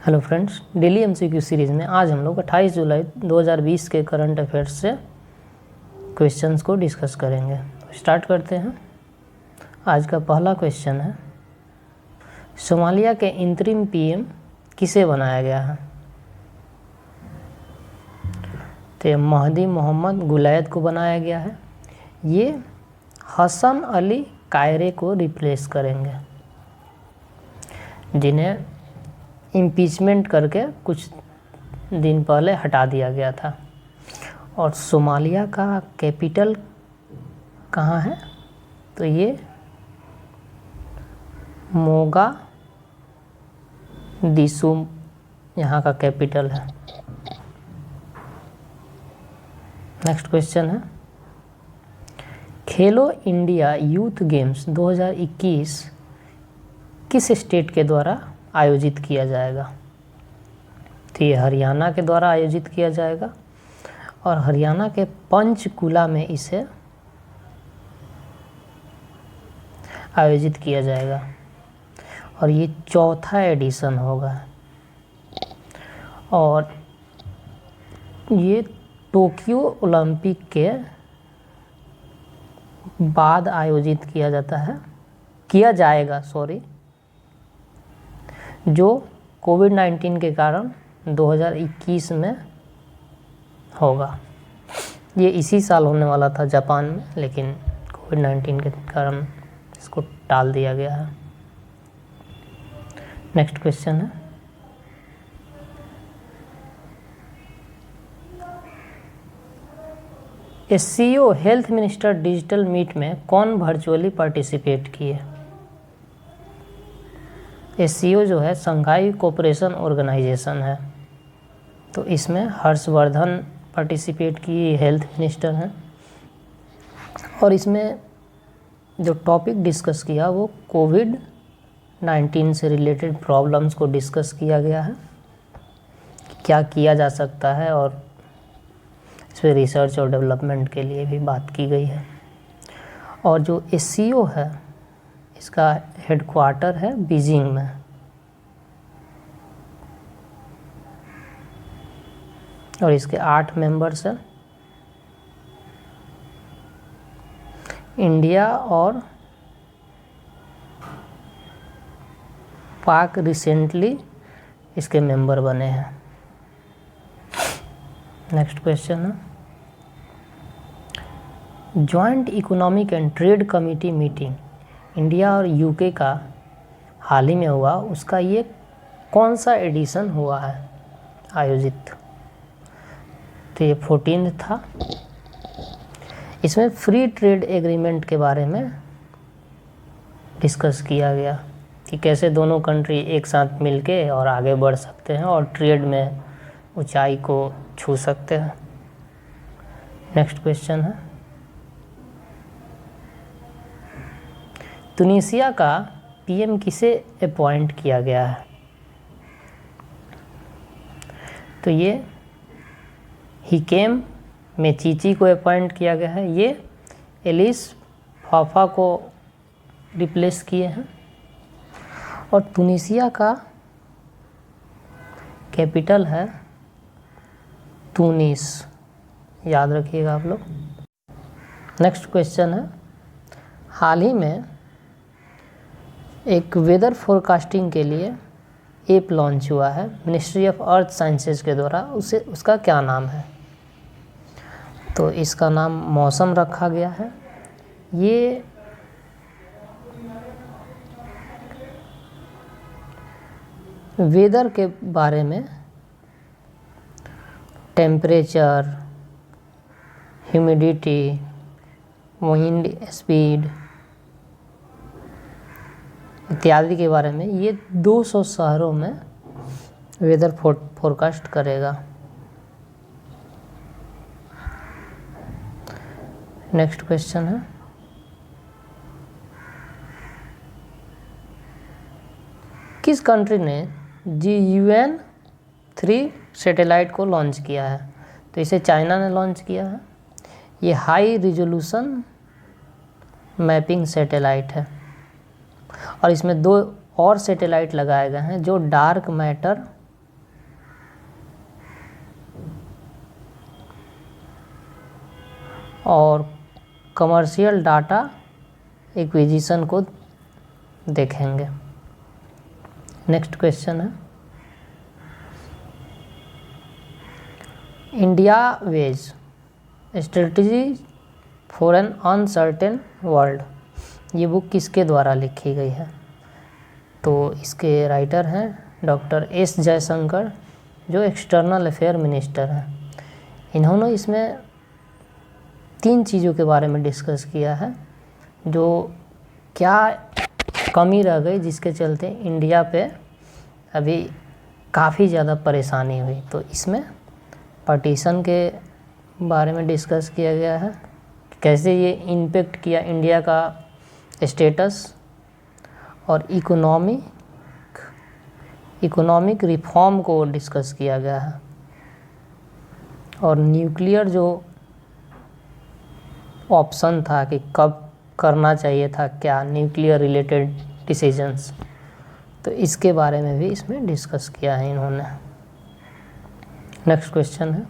Hello friends, daily MCQ series में आज हम लोग 28 जुलाई 2020 के करंट अफेयर्स से क्वेश्चंस को डिस्कस करेंगे। स्टार्ट करते हैं। आज का पहला क्वेश्चन है, सोमालिया के इंतरिम पीएम किसे बनाया गया है? तो महदी मोहम्मद गुलैद को बनाया गया है। ये हसन अली कायरे को रिप्लेस करेंगे, जिन्हें इम्पीचमेंट करके कुछ दिन पहले हटा दिया गया था। और सोमालिया का कैपिटल कहाँ है? तो ये मोगादिशु यहाँ का कैपिटल है। नेक्स्ट क्वेश्चन है, खेलो इंडिया यूथ गेम्स 2021 किस स्टेट के द्वारा आयोजित किया जाएगा? तो ये हरियाणा के द्वारा आयोजित किया जाएगा और हरियाणा के पंचकुला में इसे आयोजित किया जाएगा और ये चौथा एडिशन होगा। और ये टोक्यो ओलंपिक के बाद आयोजित किया जाएगा जो कोविड-19 के कारण 2021 में होगा। ये इसी साल होने वाला था जापान में, लेकिन कोविड-19 के कारण इसको टाल दिया गया है। नेक्स्ट क्वेश्चन है, SCO health minister digital meet में कौन वर्चुअली पार्टिसिपेट किए? SCO जो है शंघाई कोऑपरेशन ऑर्गेनाइजेशन है, तो इसमें हर्षवर्धन पार्टिसिपेट किए, हेल्थ मिनिस्टर हैं। और इसमें जो टॉपिक डिस्कस किया वो कोविड-19 से रिलेटेड प्रॉब्लम्स को डिस्कस किया गया है, क्या किया जा सकता है, और इस पर रिसर्च और डेवलपमेंट के लिए भी बात की गई है। और जो SCO है इसका हेडक्वार्टर है बीजिंग में। और इसके 8 मेंबर्स हैं। इंडिया और पाक रिसेंटली इसके मेंबर बने हैं। नेक्स्ट क्वेश्चन है, joint economic and trade committee meeting India और यूके का हाल ही में हुआ, उसका ये कौन सा एडिशन हुआ है आयोजित? तो ये 14 था। इसमें फ्री ट्रेड एग्रीमेंट के बारे में डिस्कस किया गया कि कैसे दोनों कंट्री एक साथ मिलके और आगे बढ़ सकते हैं और ट्रेड में ऊंचाई को छू सकते हैं। नेक्स्ट क्वेश्चन है, तुनिसिया का पीएम किसे अपॉइंट किया गया है? तो ये हिकेम मेचीची को अपॉइंट किया गया है। ये एलिस फाफा को रिप्लेस किए हैं। और तुनिसिया का कैपिटल है तुनिस, याद रखिएगा आप लोग। नेक्स्ट क्वेश्चन है, हाल ही में एक वेदर फोरकास्टिंग के लिए ऐप लॉन्च हुआ है मिनिस्ट्री ऑफ अर्थ साइंसेज के द्वारा, उसका क्या नाम है? तो इसका नाम मौसम रखा गया है। ये वेदर के बारे में टेम्परेचर, ह्यूमिडिटी, विंड स्पीड इत्यादि के बारे में ये 200 शहरों में वेदर फोरकास्ट करेगा। नेक्स्ट क्वेश्चन है, किस कंट्री ने GUN-3 सैटेलाइट को लॉन्च किया है? तो इसे चाइना ने लॉन्च किया है। ये हाई रिजोल्यूशन मैपिंग सैटेलाइट है और इसमें 2 और सैटेलाइट लगाए गए हैं जो डार्क मैटर और कमर्शियल डाटा एक्विजिशन को देखेंगे। नेक्स्ट क्वेश्चन है, India ways strategy for an uncertain world, ये बुक किसके द्वारा लिखी गई है? तो इसके राइटर हैं डॉक्टर एस जयशंकर, जो एक्सटर्नल अफेयर मिनिस्टर हैं। इन्होंने इसमें 3 चीज़ों के बारे में डिस्कस किया है, जो क्या कमी रह गई जिसके चलते इंडिया पे अभी काफ़ी ज़्यादा परेशानी हुई। तो इसमें पार्टीशन के बारे में डिस्कस किया गया है, कैसे ये इम्पेक्ट किया इंडिया का स्टेटस, और इकोनॉमिक रिफॉर्म को डिस्कस किया गया है, और न्यूक्लियर जो ऑप्शन था कि कब करना चाहिए था क्या न्यूक्लियर रिलेटेड डिसीजंस, तो इसके बारे में भी इसमें डिस्कस किया है इन्होंने। नेक्स्ट क्वेश्चन है,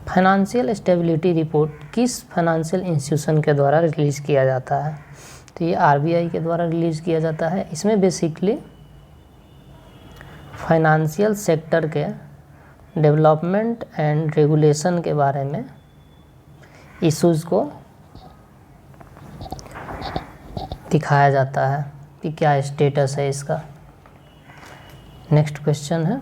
फाइनेंशियल स्टेबिलिटी रिपोर्ट किस फाइनेंशियल इंस्टीट्यूशन के द्वारा रिलीज़ किया जाता है? तो ये आरबीआई के द्वारा रिलीज़ किया जाता है। इसमें बेसिकली फाइनेंशियल सेक्टर के डेवलपमेंट एंड रेगुलेशन के बारे में इश्यूज़ को दिखाया जाता है कि क्या स्टेटस है इसका। नेक्स्ट क्वेश्चन है,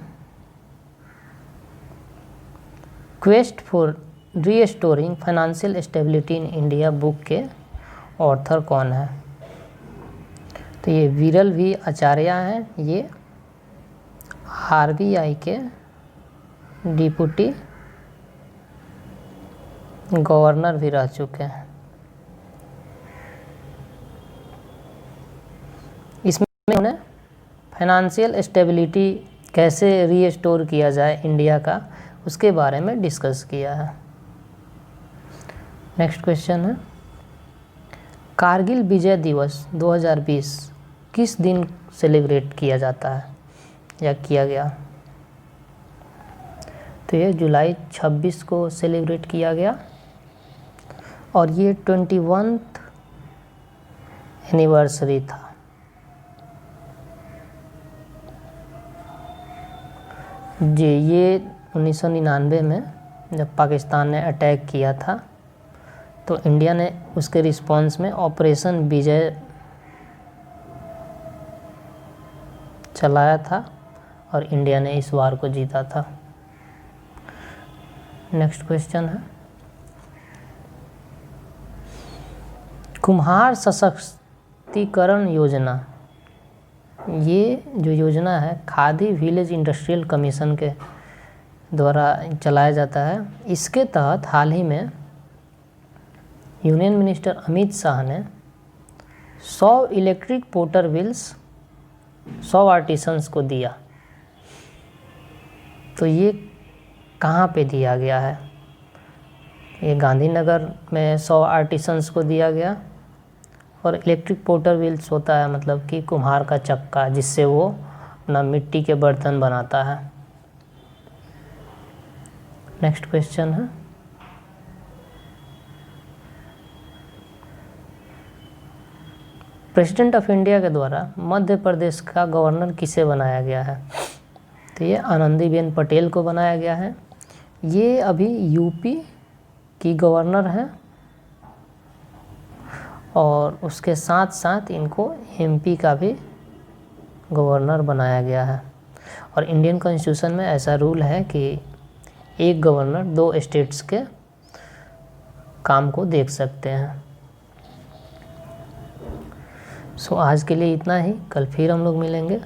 quest for restoring financial stability in India book के ऑथर कौन है? तो ये विरल वी आचार्य हैं, ये आरबीआई के डिप्टी गवर्नर भी रह चुके हैं। इसमें उन्हें फाइनेंशियल स्टेबिलिटी कैसे रीस्टोर किया जाए इंडिया का, उसके बारे में डिस्कस किया है। नेक्स्ट क्वेश्चन है, कारगिल विजय दिवस 2020 किस दिन सेलिब्रेट किया जाता है या किया गया? तो ये जुलाई 26 को सेलिब्रेट किया गया, और ये 21वीं एनिवर्सरी था। जी, ये 1999 में जब पाकिस्तान ने अटैक किया था, तो इंडिया ने उसके रिस्पॉन्स में ऑपरेशन विजय चलाया था, और इंडिया ने इस वार को जीता था। नेक्स्ट क्वेश्चन है, कुम्हार सशक्तिकरण योजना, ये जो योजना है खादी विलेज इंडस्ट्रियल कमीशन के द्वारा चलाया जाता है। इसके तहत हाल ही में यूनियन मिनिस्टर अमित शाह ने 100 इलेक्ट्रिक पोर्टर व्हील्स 100 आर्टिसंस को दिया। तो ये कहाँ पे दिया गया है? ये गांधीनगर में 100 आर्टिसंस को दिया गया, और इलेक्ट्रिक पोर्टर व्हील्स होता है मतलब कि कुम्हार का चक्का, जिससे वो अपना मिट्टी के बर्तन बनाता है। नेक्स्ट क्वेश्चन है, प्रेसिडेंट ऑफ इंडिया के द्वारा मध्य प्रदेश का गवर्नर किसे बनाया गया है? तो ये आनंदीबेन पटेल को बनाया गया है। ये अभी यूपी की गवर्नर हैं, और उसके साथ साथ इनको एमपी का भी गवर्नर बनाया गया है। और इंडियन कॉन्स्टिट्यूशन में ऐसा रूल है कि एक गवर्नर 2 स्टेट्स के काम को देख सकते हैं। सो आज के लिए इतना ही, कल फिर हम लोग मिलेंगे।